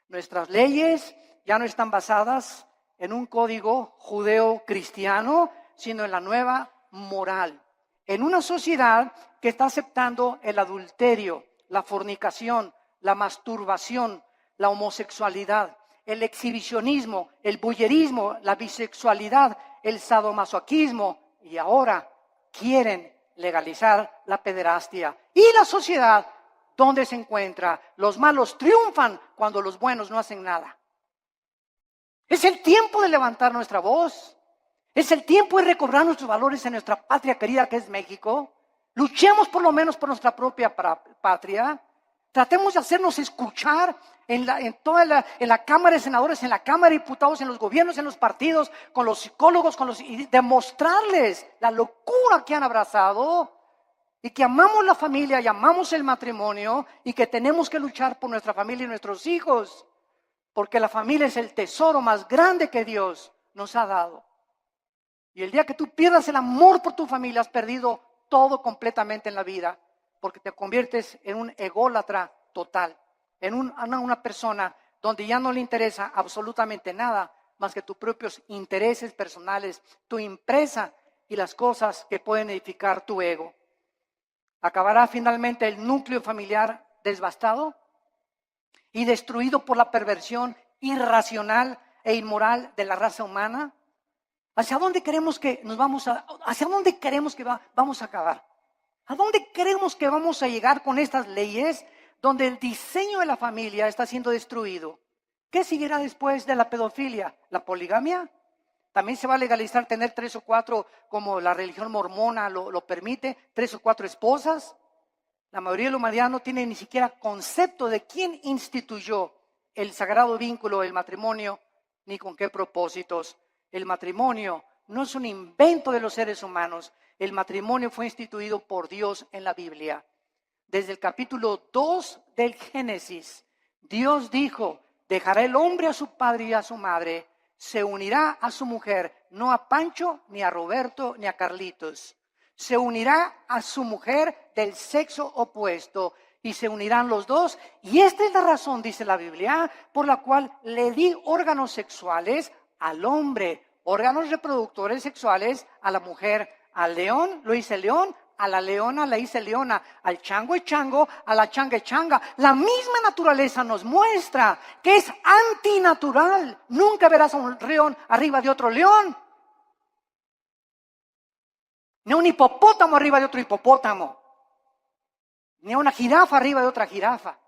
Nuestras leyes ya no están basadas en un código judeo-cristiano, sino en la nueva moral. En una sociedad que está aceptando el adulterio, la fornicación, la masturbación, la homosexualidad, el exhibicionismo, el voyerismo, la bisexualidad, el sadomasoquismo y ahora quieren legalizar la pederastia. Y la sociedad, ¿dónde se encuentra? Los malos triunfan cuando los buenos no hacen nada. Es el tiempo de levantar nuestra voz. Es el tiempo de recobrar nuestros valores en nuestra patria querida que es México. Luchemos por lo menos por nuestra propia patria. Tratemos de hacernos escuchar en la Cámara de Senadores, en la Cámara de Diputados, en los gobiernos, en los partidos, con los psicólogos, y demostrarles la locura que han abrazado y que amamos la familia y amamos el matrimonio y que tenemos que luchar por nuestra familia y nuestros hijos, porque la familia es el tesoro más grande que Dios nos ha dado. Y el día que tú pierdas el amor por tu familia, has perdido todo completamente en la vida, porque te conviertes en un ególatra total, en una persona donde ya no le interesa absolutamente nada más que tus propios intereses personales, tu empresa y las cosas que pueden edificar tu ego. Acabará finalmente el núcleo familiar devastado y destruido por la perversión irracional e inmoral de la raza humana. ¿Hacia dónde queremos que vamos a acabar? ¿A dónde creemos que vamos a llegar con estas leyes donde el diseño de la familia está siendo destruido? ¿Qué seguirá después de la pedofilia? ¿La poligamia? ¿También se va a legalizar tener 3 o 4, como la religión mormona lo permite, 3 o 4 esposas? La mayoría de la humanidad no tiene ni siquiera concepto de quién instituyó el sagrado vínculo, el matrimonio, ni con qué propósitos. El matrimonio no es un invento de los seres humanos. El matrimonio fue instituido por Dios en la Biblia. Desde el capítulo 2 del Génesis, Dios dijo: dejará el hombre a su padre y a su madre, se unirá a su mujer, no a Pancho, ni a Roberto, ni a Carlitos. Se unirá a su mujer del sexo opuesto y se unirán los dos. Y esta es la razón, dice la Biblia, por la cual le di órganos sexuales al hombre, órganos reproductores sexuales a la mujer. Al león lo hice león, a la leona la hice leona, al chango es chango, a la changa es changa. La misma naturaleza nos muestra que es antinatural. Nunca verás a un león arriba de otro león, ni a un hipopótamo arriba de otro hipopótamo, ni a una jirafa arriba de otra jirafa,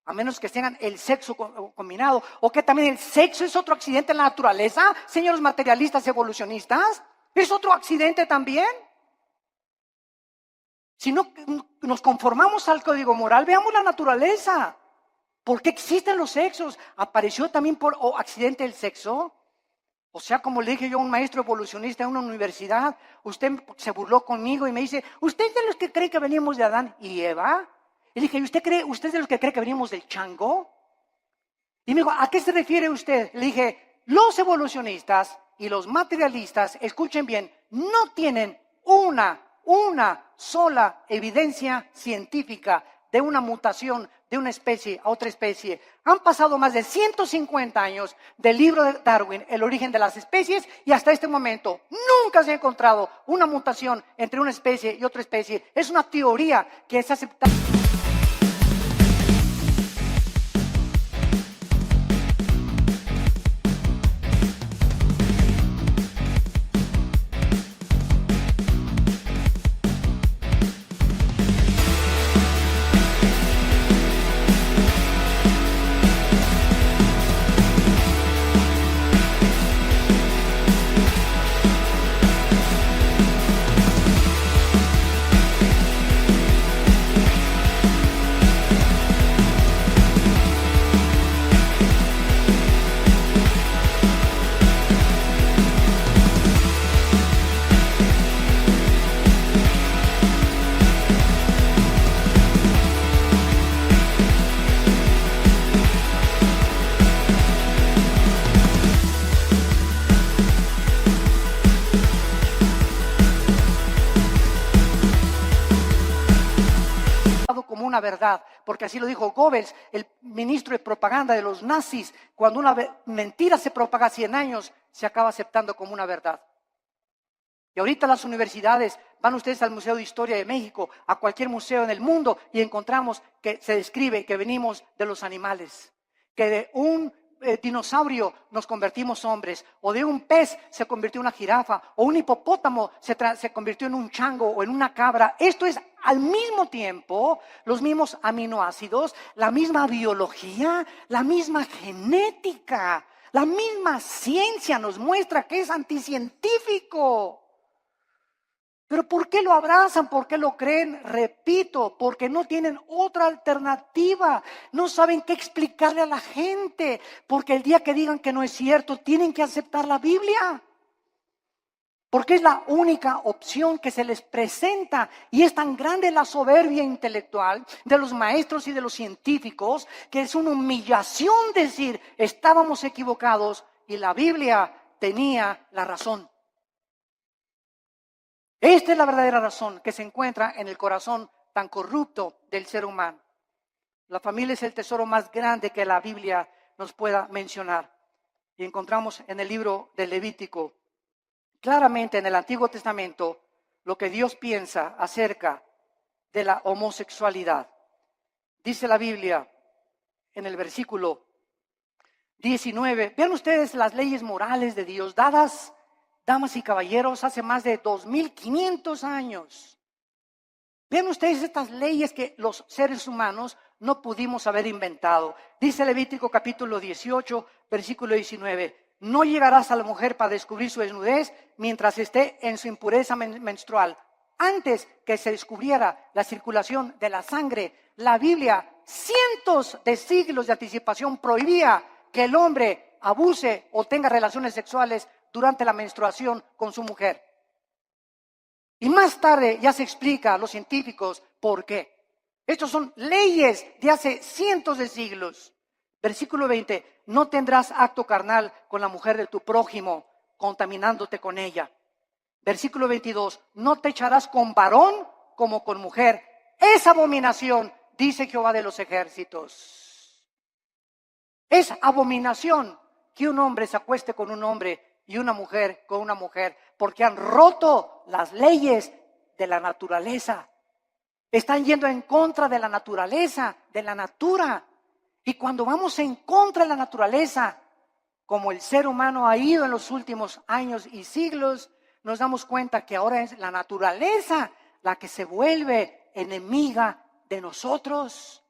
a menos que tengan el sexo combinado. O que también el sexo es otro accidente en la naturaleza, señores materialistas evolucionistas. ¿Es otro accidente también? Si no nos conformamos al código moral, veamos la naturaleza. ¿Por qué existen los sexos? ¿Apareció también por accidente el sexo? O sea, como le dije yo a un maestro evolucionista en una universidad, usted se burló conmigo y me dice: ¿usted es de los que cree que venimos de Adán y Eva? Y le dije: ¿usted es de los que cree que venimos del chango? Y me dijo: ¿a qué se refiere usted? Le dije: los evolucionistas y los materialistas, escuchen bien, no tienen una sola evidencia científica de una mutación de una especie a otra especie. Han pasado más de 150 años del libro de Darwin, El origen de las especies, y hasta este momento nunca se ha encontrado una mutación entre una especie y otra especie. Es una teoría que es aceptada. una verdad, porque así lo dijo Goebbels, el ministro de propaganda de los nazis. Cuando una mentira se propaga 100 años, se acaba aceptando como una verdad. Y ahorita las universidades, van ustedes al Museo de Historia de México, a cualquier museo en el mundo, y encontramos que se describe que venimos de los animales, que de un dinosaurio nos convertimos hombres, o de un pez se convirtió en una jirafa, o un hipopótamo se convirtió en un chango o en una cabra. Esto es al mismo tiempo los mismos aminoácidos, la misma biología, la misma genética, la misma ciencia nos muestra que es anticientífico. Pero ¿por qué lo abrazan? ¿Por qué lo creen? Repito, porque no tienen otra alternativa. No saben qué explicarle a la gente. Porque el día que digan que no es cierto, tienen que aceptar la Biblia. Porque es la única opción que se les presenta. Y es tan grande la soberbia intelectual de los maestros y de los científicos que es una humillación decir, estábamos equivocados y la Biblia tenía la razón. Esta es la verdadera razón que se encuentra en el corazón tan corrupto del ser humano. La familia es el tesoro más grande que la Biblia nos pueda mencionar. Y encontramos en el libro de Levítico, claramente en el Antiguo Testamento, lo que Dios piensa acerca de la homosexualidad. Dice la Biblia en el versículo 19, vean ustedes las leyes morales de Dios dadas, damas y caballeros, hace más de 2500 años. Vean ustedes estas leyes que los seres humanos no pudimos haber inventado. Dice Levítico capítulo 18, versículo 19. No llegarás a la mujer para descubrir su desnudez mientras esté en su impureza menstrual. Antes que se descubriera la circulación de la sangre, la Biblia, cientos de siglos de anticipación, prohibía que el hombre abuse o tenga relaciones sexuales durante la menstruación con su mujer. Y más tarde ya se explica a los científicos por qué. Estos son leyes de hace cientos de siglos. Versículo 20, no tendrás acto carnal con la mujer de tu prójimo, contaminándote con ella. Versículo 22, no te echarás con varón como con mujer. Es abominación, dice Jehová de los ejércitos. Es abominación que un hombre se acueste con un hombre y una mujer con una mujer, porque han roto las leyes de la naturaleza. Están yendo en contra de la naturaleza, de la natura. Y cuando vamos en contra de la naturaleza, como el ser humano ha ido en los últimos años y siglos, nos damos cuenta que ahora es la naturaleza la que se vuelve enemiga de nosotros.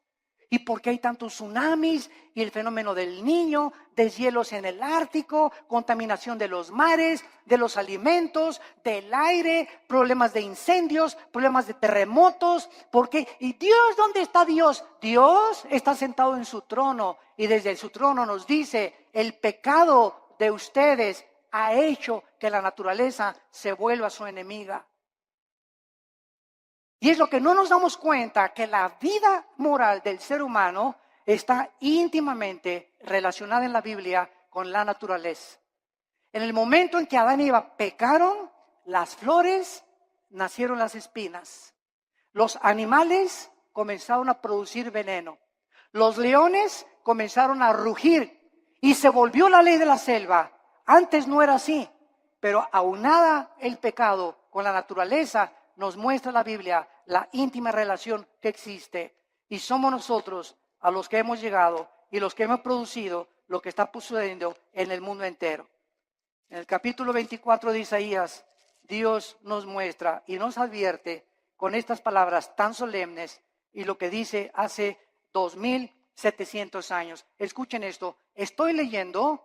¿Y por qué hay tantos tsunamis y el fenómeno del niño, deshielos en el Ártico, contaminación de los mares, de los alimentos, del aire, problemas de incendios, problemas de terremotos? ¿Por qué? ¿Y Dios dónde está Dios? Dios está sentado en su trono y desde su trono nos dice, el pecado de ustedes ha hecho que la naturaleza se vuelva su enemiga. Y es lo que no nos damos cuenta, que la vida moral del ser humano está íntimamente relacionada en la Biblia con la naturaleza. En el momento en que Adán y Eva pecaron, las flores nacieron las espinas. Los animales comenzaron a producir veneno. Los leones comenzaron a rugir y se volvió la ley de la selva. Antes no era así, pero aunada el pecado con la naturaleza, nos muestra la Biblia la íntima relación que existe. Y somos nosotros a los que hemos llegado y los que hemos producido lo que está sucediendo en el mundo entero. En el capítulo 24 de Isaías, Dios nos muestra y nos advierte con estas palabras tan solemnes y lo que dice hace 2700 años. Escuchen esto. Estoy leyendo,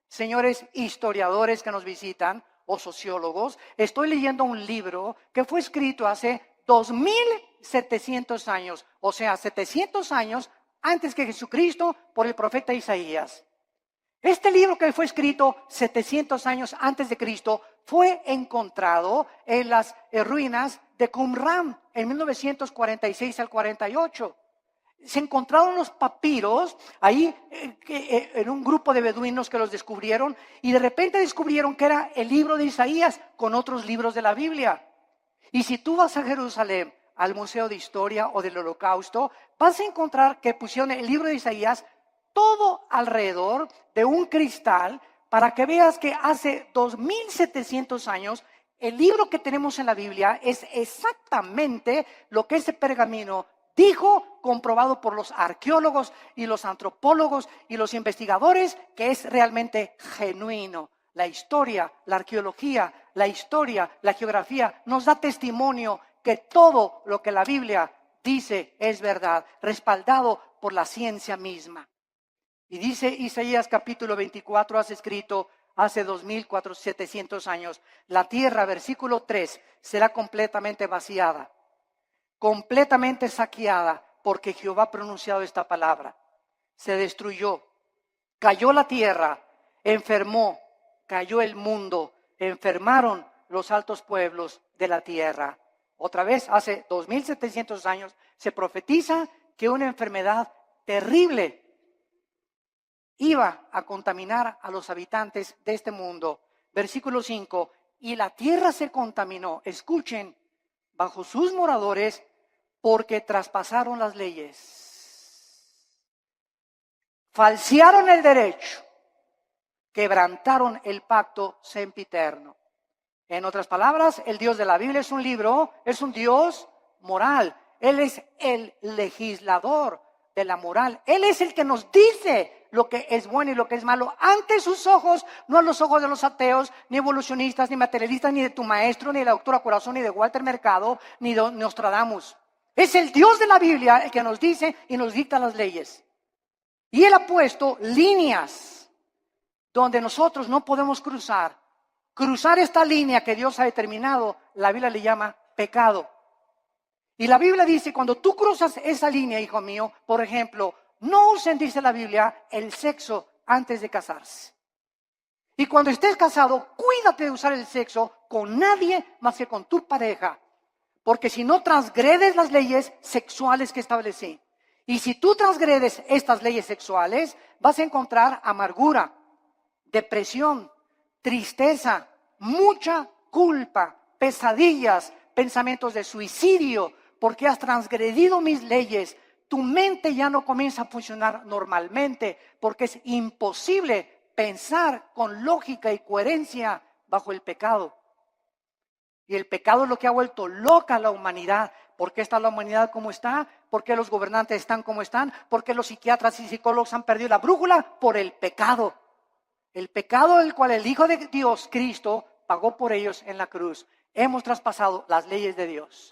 señores historiadores que nos visitan, o sociólogos, estoy leyendo un libro que fue escrito hace 2700 años, o sea, 700 años antes que Jesucristo por el profeta Isaías. Este libro que fue escrito 700 años antes de Cristo fue encontrado en las ruinas de Qumran en 1946 al 48. Se encontraron los papiros ahí en un grupo de beduinos que los descubrieron y de repente descubrieron que era el libro de Isaías con otros libros de la Biblia. Y si tú vas a Jerusalén, al Museo de Historia o del Holocausto, vas a encontrar que pusieron el libro de Isaías todo alrededor de un cristal para que veas que hace 2700 años el libro que tenemos en la Biblia es exactamente lo que ese pergamino dijo, comprobado por los arqueólogos y los antropólogos y los investigadores, que es realmente genuino. La historia, la arqueología, la historia, la geografía nos da testimonio que todo lo que la Biblia dice es verdad, respaldado por la ciencia misma. Y dice Isaías capítulo 24, has escrito hace 2700 años, la tierra, versículo 3, será completamente vaciada, completamente saqueada, porque Jehová ha pronunciado esta palabra. Se destruyó, cayó la tierra, enfermó, cayó el mundo, enfermaron los altos pueblos de la tierra. Otra vez, hace 2700 años, se profetiza que una enfermedad terrible iba a contaminar a los habitantes de este mundo. Versículo 5, y la tierra se contaminó, escuchen, bajo sus moradores, porque traspasaron las leyes, falsearon el derecho, quebrantaron el pacto sempiterno. En otras palabras, el Dios de la Biblia es un libro, es un Dios moral. Él es el legislador de la moral. Él es el que nos dice lo que es bueno y lo que es malo ante sus ojos, no a los ojos de los ateos, ni evolucionistas, ni materialistas, ni de tu maestro, ni de la doctora Corazón, ni de Walter Mercado, ni de Nostradamus. Es el Dios de la Biblia el que nos dice y nos dicta las leyes. Y Él ha puesto líneas donde nosotros no podemos cruzar. Cruzar esta línea que Dios ha determinado, la Biblia le llama pecado. Y la Biblia dice, cuando tú cruzas esa línea, hijo mío, por ejemplo, no usen, dice la Biblia, el sexo antes de casarse. Y cuando estés casado, cuídate de usar el sexo con nadie más que con tu pareja. Porque si no transgredes las leyes sexuales que establecí. Y si tú transgredes estas leyes sexuales, vas a encontrar amargura, depresión, tristeza, mucha culpa, pesadillas, pensamientos de suicidio, porque has transgredido mis leyes. Tu mente ya no comienza a funcionar normalmente, porque es imposible pensar con lógica y coherencia bajo el pecado. Y el pecado es lo que ha vuelto loca a la humanidad. ¿Por qué está la humanidad como está? ¿Por qué los gobernantes están como están? ¿Por qué los psiquiatras y psicólogos han perdido la brújula? Por el pecado. El pecado del cual el Hijo de Dios, Cristo, pagó por ellos en la cruz. Hemos traspasado las leyes de Dios.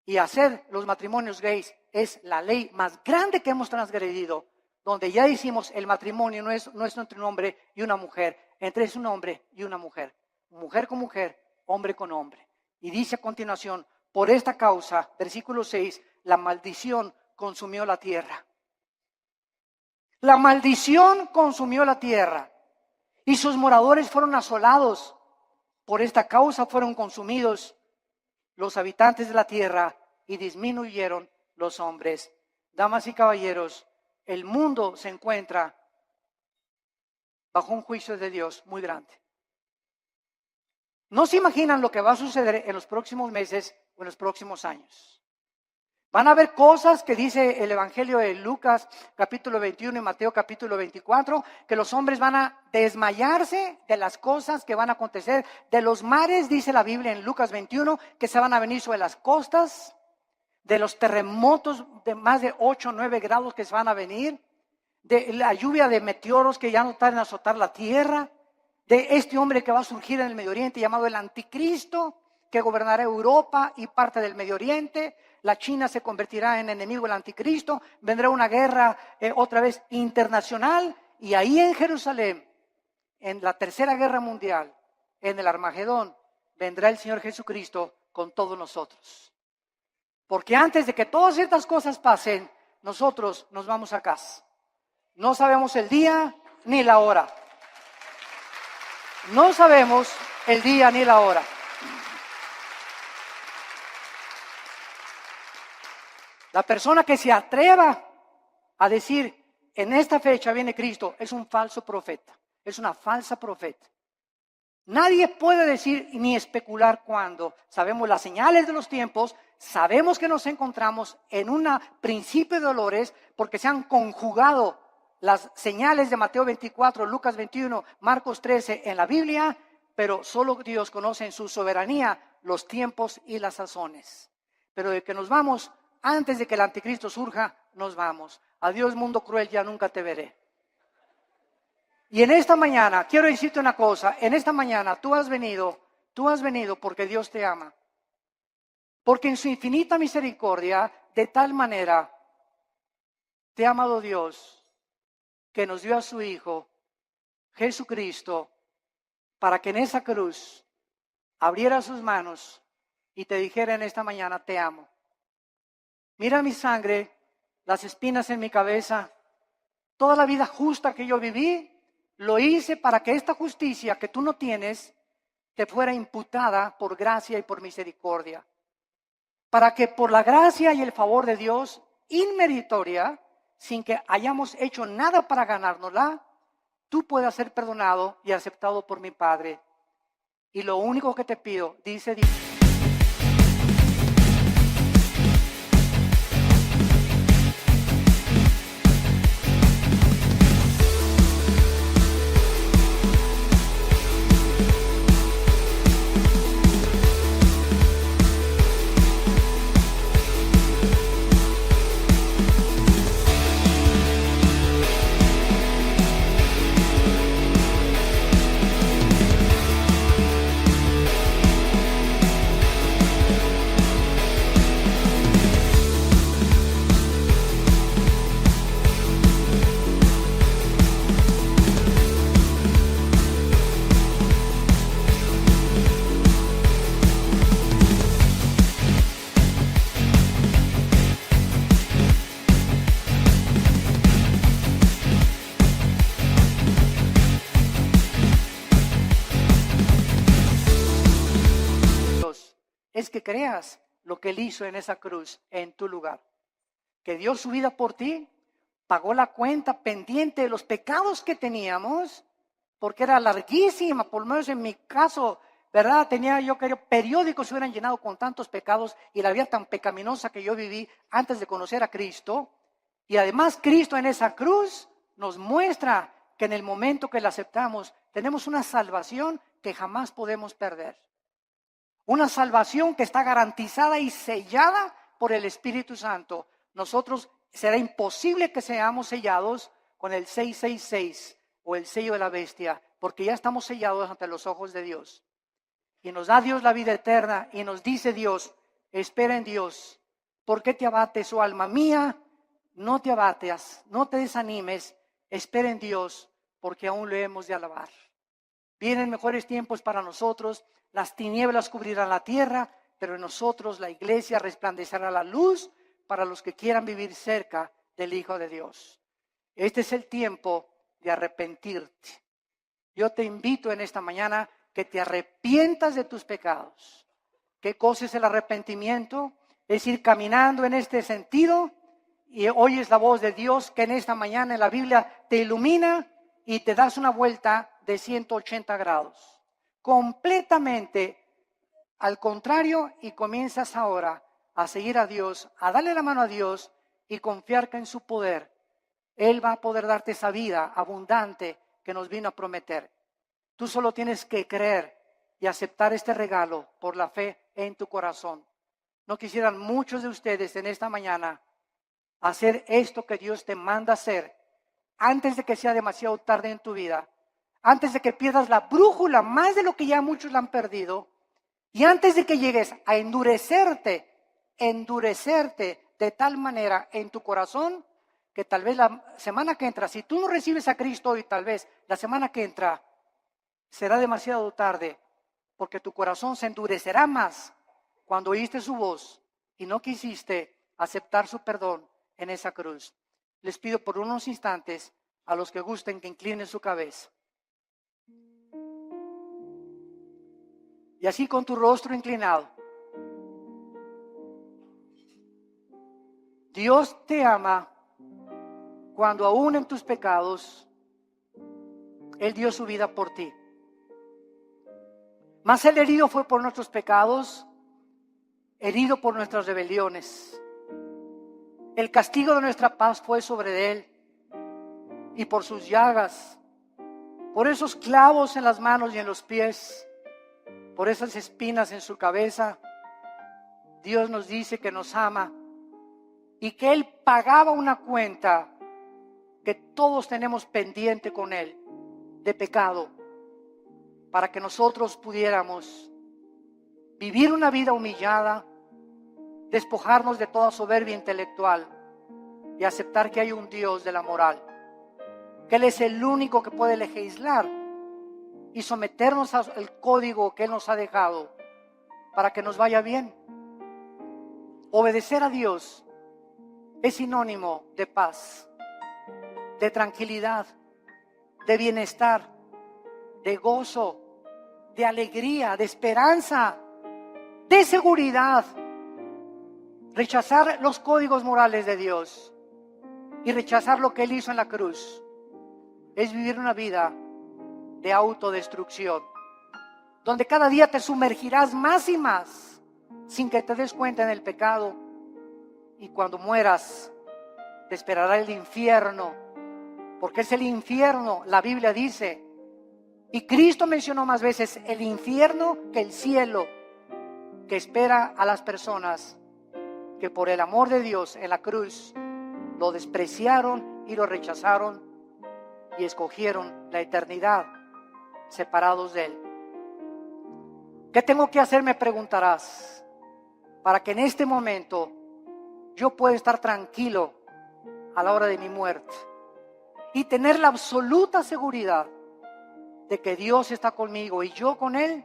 Y hacer los matrimonios gays es la ley más grande que hemos transgredido, donde ya decimos el matrimonio no es entre un hombre y una mujer, entre es un hombre y una mujer con mujer, hombre con hombre. Y dice a continuación, por esta causa, versículo 6, la maldición consumió la tierra. La maldición consumió la tierra y sus moradores fueron asolados. Por esta causa fueron consumidos los habitantes de la tierra y disminuyeron los hombres. Damas y caballeros, el mundo se encuentra bajo un juicio de Dios muy grande. No se imaginan lo que va a suceder en los próximos meses o en los próximos años. Van a haber cosas que dice el Evangelio de Lucas capítulo 21 y Mateo capítulo 24, que los hombres van a desmayarse de las cosas que van a acontecer, de los mares, dice la Biblia en Lucas 21, que se van a venir sobre las costas, de los terremotos de más de 8 o 9 grados que se van a venir, de la lluvia de meteoros que ya no tardan en azotar la tierra, de este hombre que va a surgir en el Medio Oriente llamado el Anticristo, que gobernará Europa y parte del Medio Oriente. La China se convertirá en enemigo del Anticristo, vendrá una guerra otra vez internacional, y ahí en Jerusalén, en la tercera guerra mundial, en el Armagedón, vendrá el Señor Jesucristo con todos nosotros. Porque antes de que todas estas cosas pasen, nosotros nos vamos a casa. No sabemos el día ni la hora. No sabemos el día ni la hora. La persona que se atreva a decir, en esta fecha viene Cristo, es un falso profeta, es una falsa profeta. Nadie puede decir ni especular cuándo. Sabemos las señales de los tiempos, sabemos que nos encontramos en un principio de dolores porque se han conjugado las señales de Mateo 24, Lucas 21, Marcos 13 en la Biblia, pero solo Dios conoce en su soberanía los tiempos y las sazones. Pero de que nos vamos, antes de que el anticristo surja, nos vamos. Adiós mundo cruel, ya nunca te veré. Y en esta mañana, quiero decirte una cosa, en esta mañana tú has venido porque Dios te ama. Porque en su infinita misericordia, de tal manera, te ha amado Dios, que nos dio a su Hijo, Jesucristo, para que en esa cruz abriera sus manos y te dijera en esta mañana, te amo. Mira mi sangre, las espinas en mi cabeza, toda la vida justa que yo viví, lo hice para que esta justicia que tú no tienes te fuera imputada por gracia y por misericordia. Para que por la gracia y el favor de Dios, inmeritoria, sin que hayamos hecho nada para ganárnosla, tú puedas ser perdonado y aceptado por mi Padre. Y lo único que te pido, dice Dios. Es que creas lo que Él hizo en esa cruz en tu lugar. Que dio su vida por ti, pagó la cuenta pendiente de los pecados que teníamos, porque era larguísima, por lo menos en mi caso, ¿verdad? Tenía yo que periódicos se hubieran llenado con tantos pecados y la vida tan pecaminosa que yo viví antes de conocer a Cristo. Y además Cristo en esa cruz nos muestra que en el momento que la aceptamos, tenemos una salvación que jamás podemos perder. Una salvación que está garantizada y sellada por el Espíritu Santo. Nosotros será imposible que seamos sellados con el 666 o el sello de la bestia, porque ya estamos sellados ante los ojos de Dios. Y nos da Dios la vida eterna y nos dice Dios, espera en Dios. ¿Por qué te abates, oh alma mía? No te abates, no te desanimes, espera en Dios, porque aún lo hemos de alabar. Vienen mejores tiempos para nosotros, las tinieblas cubrirán la tierra, pero en nosotros la iglesia resplandecerá la luz para los que quieran vivir cerca del Hijo de Dios. Este es el tiempo de arrepentirte. Yo te invito en esta mañana que te arrepientas de tus pecados. ¿Qué cosa es el arrepentimiento? Es ir caminando en este sentido y oyes la voz de Dios que en esta mañana en la Biblia te ilumina y te das una vuelta de 180 grados. Completamente al contrario, y comienzas ahora a seguir a Dios, a darle la mano a Dios y confiar que en su poder Él va a poder darte esa vida abundante que nos vino a prometer. Tú solo tienes que creer y aceptar este regalo por la fe en tu corazón. ¿No quisieran muchos de ustedes en esta mañana hacer esto que Dios te manda hacer antes de que sea demasiado tarde en tu vida? Antes de que pierdas la brújula más de lo que ya muchos la han perdido, y antes de que llegues a endurecerte de tal manera en tu corazón, que tal vez la semana que entra, si tú no recibes a Cristo hoy, tal vez la semana que entra será demasiado tarde, porque tu corazón se endurecerá más cuando oíste su voz y no quisiste aceptar su perdón en esa cruz. Les pido por unos instantes a los que gusten que inclinen su cabeza. Y así con tu rostro inclinado. Dios te ama cuando aún en tus pecados Él dio su vida por ti. Mas el herido fue por nuestros pecados, herido por nuestras rebeliones. El castigo de nuestra paz fue sobre él, y por sus llagas, por esos clavos en las manos y en los pies, por esas espinas en su cabeza, Dios nos dice que nos ama y que Él pagaba una cuenta que todos tenemos pendiente con Él, de pecado, para que nosotros pudiéramos vivir una vida humillada, despojarnos de toda soberbia intelectual y aceptar que hay un Dios de la moral, que Él es el único que puede legislar y someternos al código que Él nos ha dejado para que nos vaya bien. Obedecer a Dios es sinónimo de paz, de tranquilidad, de bienestar, de gozo, de alegría, de esperanza, de seguridad. Rechazar los códigos morales de Dios y rechazar lo que Él hizo en la cruz es vivir una vida de autodestrucción, donde cada día te sumergirás más y más sin que te des cuenta en el pecado, y cuando mueras te esperará el infierno, porque es el infierno, la Biblia dice, y Cristo mencionó más veces el infierno que el cielo, que espera a las personas que por el amor de Dios en la cruz lo despreciaron y lo rechazaron y escogieron la eternidad separados de Él. ¿Qué tengo que hacer? Me preguntarás, para que en este momento yo pueda estar tranquilo a la hora de mi muerte y tener la absoluta seguridad de que Dios está conmigo y yo con Él.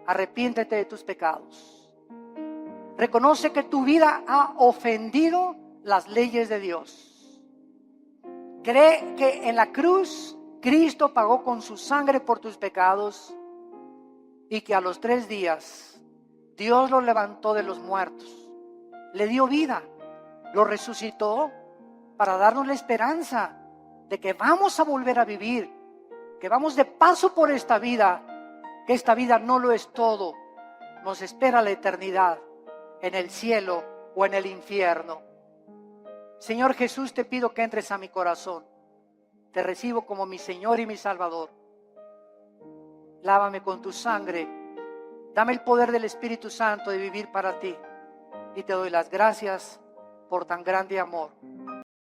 Arrepiéntete de tus pecados. Reconoce que tu vida ha ofendido las leyes de Dios. Cree que en la cruz Cristo pagó con su sangre por tus pecados y que a los 3 días Dios lo levantó de los muertos, le dio vida, lo resucitó para darnos la esperanza de que vamos a volver a vivir, que vamos de paso por esta vida, que esta vida no lo es todo, nos espera la eternidad en el cielo o en el infierno. Señor Jesús, te pido que entres a mi corazón, te recibo como mi Señor y mi Salvador. Lávame con tu sangre. Dame el poder del Espíritu Santo de vivir para ti. Y te doy las gracias por tan grande amor.